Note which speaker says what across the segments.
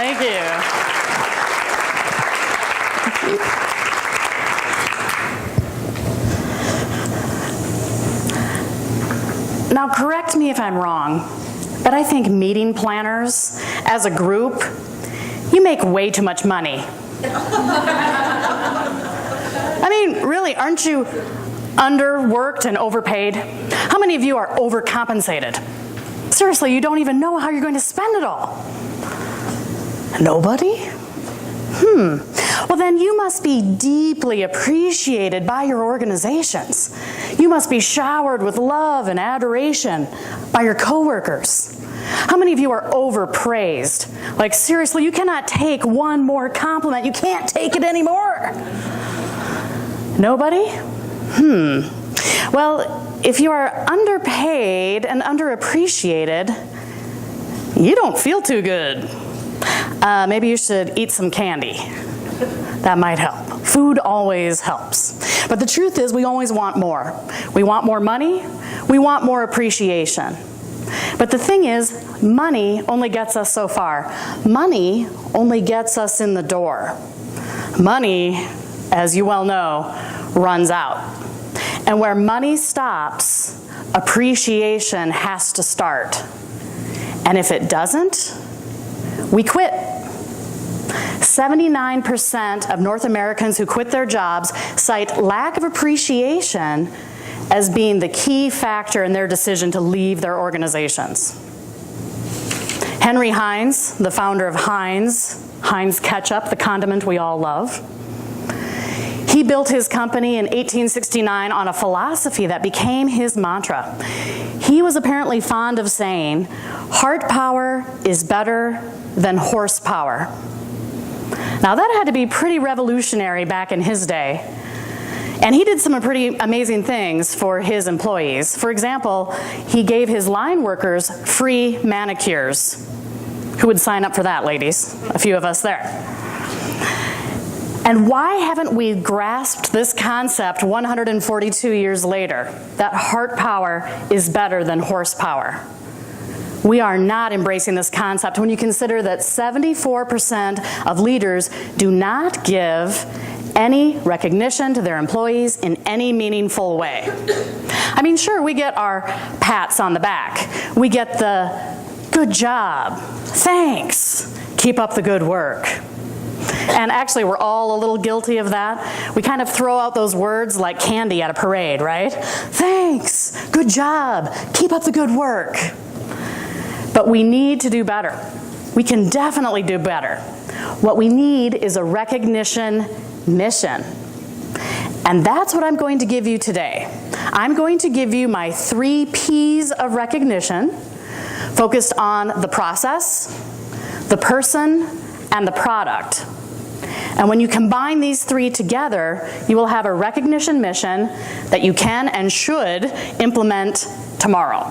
Speaker 1: Thank you. Now, correct me if I'm wrong, but I think meeting planners, as a group, you make way too much money. I mean, really, aren't you underworked and overpaid? How many of you are overcompensated? Seriously, you don't even know how you're going to spend it all. Nobody? Well, then you must be deeply appreciated by your organizations. You must be showered with love and adoration by your coworkers. How many of you are overpraised? Like, seriously, you cannot take one more compliment. You can't take it anymore. Nobody? Well, if you are underpaid and underappreciated, you don't feel too good. Maybe you should eat some candy. That might help. Food always helps. But the truth is, we always want more. We want more money. We want more appreciation. But the thing is, money only gets us so far. Money only gets us in the door. Money, as you well know, runs out. And where money stops, appreciation has to start. And if it doesn't, we quit. 79% of North Americans who quit their jobs cite lack of appreciation as being the key factor in their decision to leave their organizations. Henry Heinz, the founder of Heinz ketchup, the condiment we all love, he built his company in 1869 on a philosophy that became his mantra. He was apparently fond of saying, "Heart power is better than horsepower." Now that had to be pretty revolutionary back in his day. And he did some pretty amazing things for his employees. For example, he gave his line workers free manicures. Who would sign up for that, ladies? A few of us there. And why haven't we grasped this concept 142 years later, that heart power is better than horsepower? We are not embracing this concept when you consider that 74% of leaders do not give any recognition to their employees in any meaningful way. I mean, sure, we get our pats on the back. We get the good job, thanks, keep up the good work. And actually, we're all a little guilty of that. We kind of throw out those words like candy at a parade, right? Thanks, good job, keep up the good work. But we need to do better. We can definitely do better. What we need is a recognition mission. And that's what I'm going to give you today. I'm going to give you my 3 P's of recognition, focused on the process, the person, and the product. And when you combine these 3 together, you will have a recognition mission that you can and should implement tomorrow.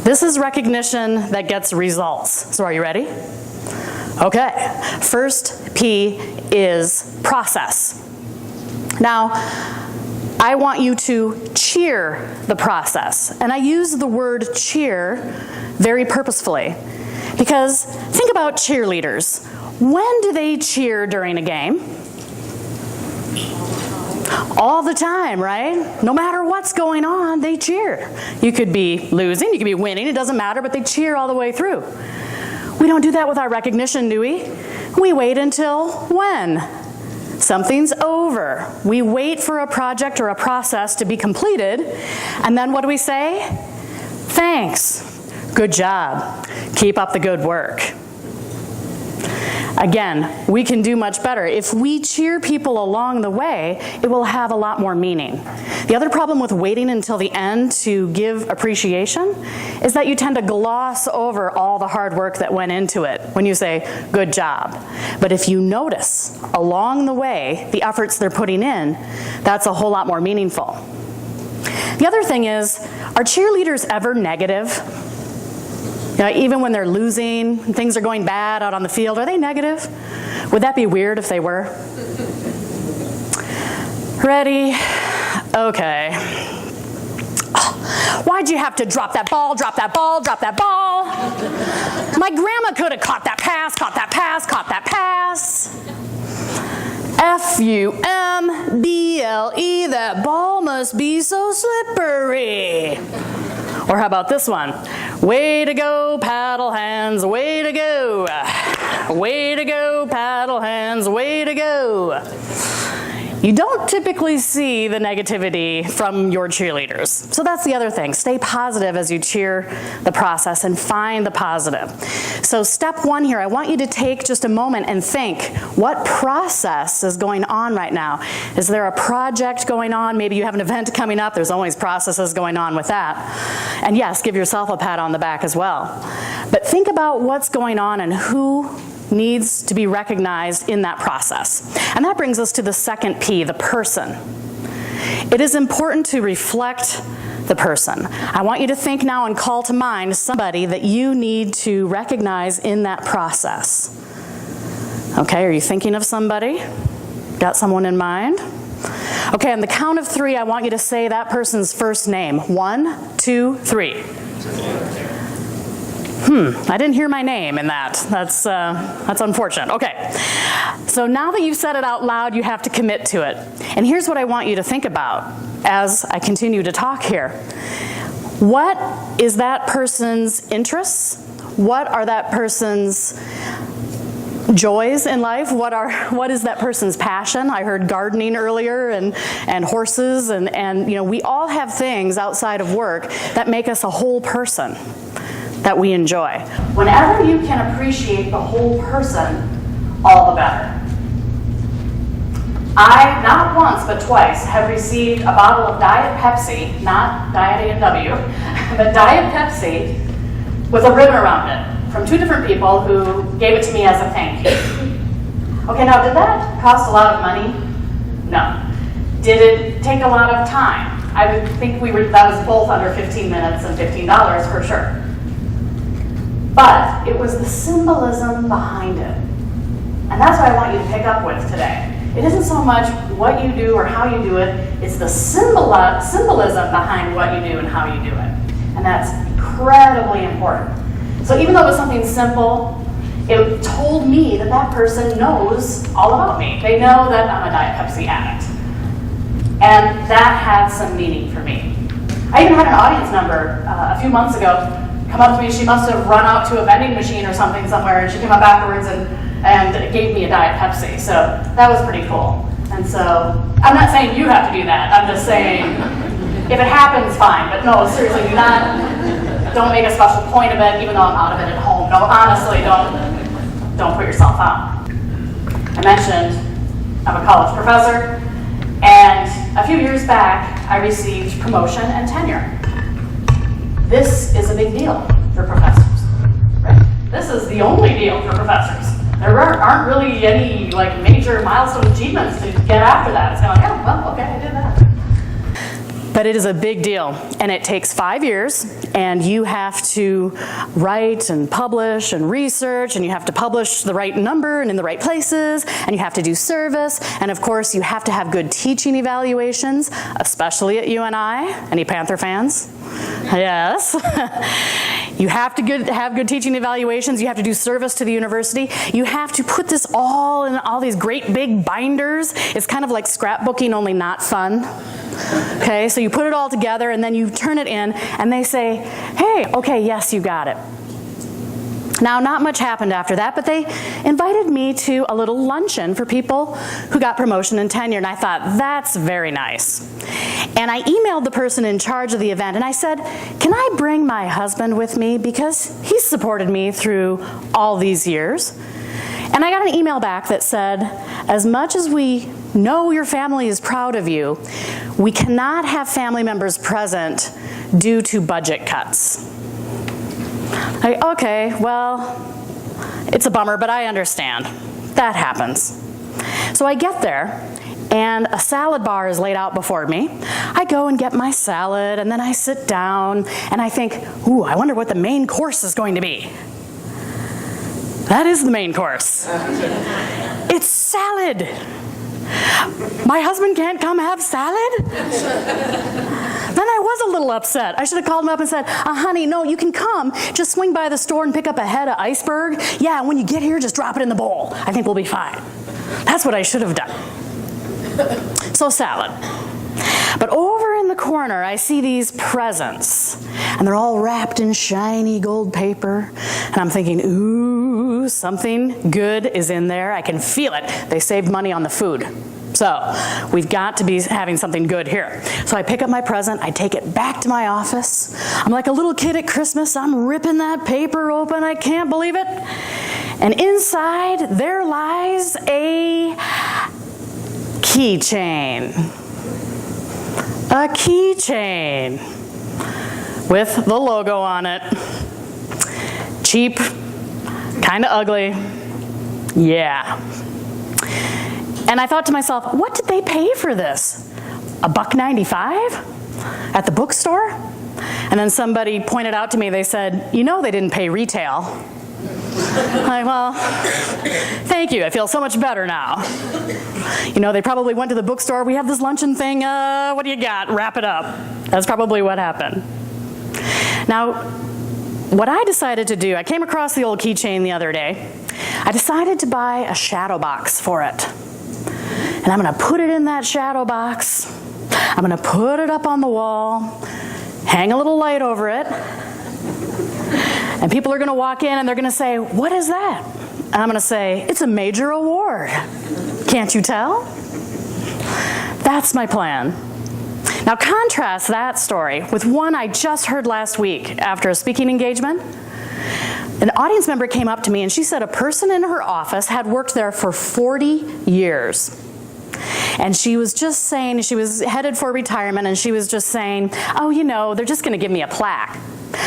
Speaker 1: This is recognition that gets results. So are you ready? Okay, first P is process. Now, I want you to cheer the process. And I use the word cheer very purposefully, because think about cheerleaders. When do they cheer during a game? All the time, right? No matter what's going on, they cheer. You could be losing, you could be winning, it doesn't matter, but they cheer all the way through. We don't do that with our recognition, do we? We wait until when? Something's over. We wait for a project or a process to be completed, and then what do we say? Thanks. Good job. Keep up the good work. Again, we can do much better. If we cheer people along the way, it will have a lot more meaning. The other problem with waiting until the end to give appreciation is that you tend to gloss over all the hard work that went into it when you say, good job. But if you notice along the way the efforts they're putting in, that's a whole lot more meaningful. The other thing is, are cheerleaders ever negative? You know, even when they're losing, things are going bad out on the field, are they negative? Would that be weird if they were? Ready? Okay. Oh, why'd you have to drop that ball, drop that ball, drop that ball? My grandma could have caught that pass, that pass? F-U-M-B-L-E, that ball must be so slippery. Or how about this one? Way to go, paddle hands, way to go. Way to go, paddle hands, way to go. You don't typically see the negativity from your cheerleaders. So that's the other thing. Stay positive as you cheer the process and find the positive. So step one here, I want you to take just a moment and think, what process is going on right now? Is there a project going on? Maybe you have an event coming up. There's always processes going on with that. And yes, give yourself a pat on the back as well. But think about what's going on and who needs to be recognized in that process. And that brings us to the second P, the person. It is important to reflect the person. I want you to think now and call to mind somebody that you need to recognize in that process. Okay, are you thinking of somebody? Got someone in mind? Okay, on the count of 3, I want you to say that person's first name. 1, 2, 3. I didn't hear my name in that. That's unfortunate. Okay, so now that you've said it out loud, you have to commit to it. And here's what I want you to think about as I continue to talk here. What is that person's interests? What are that person's joys in life? What is that person's passion? I heard gardening earlier and horses and you know, we all have things outside of work that make us a whole person that we enjoy. Whenever you can appreciate the whole person, all the better. I, not once but twice, have received a bottle of Diet Pepsi, not Diet A&W, but Diet Pepsi with a ribbon around it from 2 different people who gave it to me as a thank you. Okay, now did that cost a lot of money? No. Did it take a lot of time? I would think that was both under 15 minutes and $15 for sure. But it was the symbolism behind it. And that's what I want you to pick up with today. It isn't so much what you do or how you do it, it's the symbolism behind what you do and how you do it. And that's incredibly important. So even though it was something simple, it told me that that person knows all about me. They know that I'm a Diet Pepsi addict. And that had some meaning for me. I even had an audience member a few months ago come up to me. She must have run out to a vending machine or something somewhere, and she came up afterwards and gave me a Diet Pepsi. So that was pretty cool. And so I'm not saying you have to do that. I'm just saying if it happens, fine. But no, seriously, don't make a special point of it, even though I'm out of it at home. No, honestly, don't put yourself out. I mentioned I'm a college professor, and a few years back, I received promotion and tenure. This is a big deal for professors, right? This is the only deal for professors. There aren't really any like major milestone achievements to get after that. It's kind of like, oh, well, okay, I did that. But it is a big deal, and it takes 5 years, and you have to write and publish and research, and you have to publish the right number and in the right places, and you have to do service, and of course you have to have good teaching evaluations, especially at UNI. Any Panther fans? Yes. You have to have good teaching evaluations. You have to do service to the university. You have to put this all in all these great big binders. It's kind of like scrapbooking, only not fun. Okay, so you put it all together and then you turn it in and they say, hey, okay, yes, you got it. Now, not much happened after that, but they invited me to a little luncheon for people who got promotion and tenure, and I thought, that's very nice. And I emailed the person in charge of the event, and I said, can I bring my husband with me, because he's supported me through all these years? And I got an email back that said, as much as we know your family is proud of you, we cannot have family members present due to budget cuts. Okay, well, it's a bummer, but I understand. That happens. So I get there, and a salad bar is laid out before me. I go and get my salad, and then I sit down, and I think, ooh, I wonder what the main course is going to be. That is the main course. It's salad. My husband can't come have salad? Then I was a little upset. I should have called him up and said, honey, no, you can come. Just swing by the store and pick up a head of iceberg. Yeah, when you get here, just drop it in the bowl. I think we'll be fine. That's what I should have done. So salad. But over in the corner, I see these presents, and they're all wrapped in shiny gold paper, and I'm thinking, ooh, something good is in there. I can feel it. They saved money on the food. So we've got to be having something good here. So I pick up my present, I take it back to my office. I'm like a little kid at Christmas. I'm ripping that paper open. I can't believe it. And inside, there lies a keychain. A keychain with the logo on it. Cheap, kind of ugly. Yeah. And I thought to myself, what did they pay for this? $1.95 at the bookstore? And then somebody pointed out to me, they said, you know they didn't pay retail. I'm like, well, thank you. I feel so much better now. You know, they probably went to the bookstore. We have this luncheon thing. What do you got? Wrap it up. That's probably what happened. Now, what I decided to do, I came across the old keychain the other day. I decided to buy a shadow box for it. And I'm going to put it in that shadow box. I'm going to put it up on the wall, hang a little light over it, and people are going to walk in and they're going to say, what is that? And I'm going to say, it's a major award. Can't you tell? That's my plan. Now contrast that story with one I just heard last week after a speaking engagement. An audience member came up to me and she said a person in her office had worked there for 40 years. And she was just saying, she was headed for retirement, and she was just saying, oh, you know, they're just going to give me a plaque.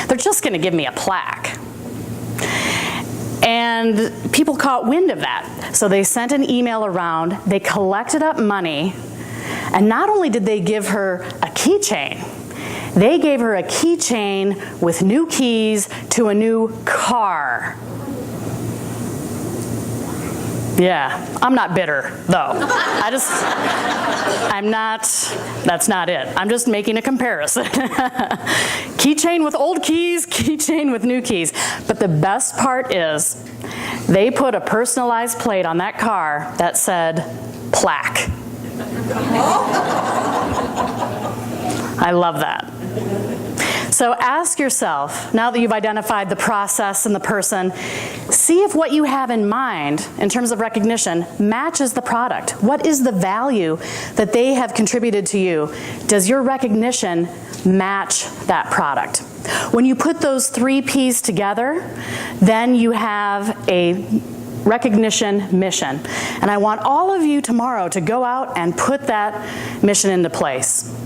Speaker 1: They're just going to give me a plaque. And people caught wind of that. So they sent an email around, they collected up money, and not only did they give her a keychain, they gave her a keychain with new keys to a new car. Yeah, I'm not bitter, though. That's not it. I'm just making a comparison. Keychain with old keys, keychain with new keys. But the best part is, they put a personalized plate on that car that said, plaque. I love that. So ask yourself, now that you've identified the process and the person, see if what you have in mind in terms of recognition matches the product. What is the value that they have contributed to you? Does your recognition match that product? When you put those 3 P's together, then you have a recognition mission. And I want all of you tomorrow to go out and put that mission into place.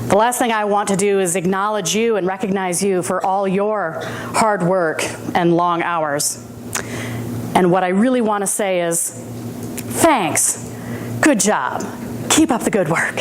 Speaker 1: The last thing I want to do is acknowledge you and recognize you for all your hard work and long hours. And what I really want to say is, thanks, good job, keep up the good work.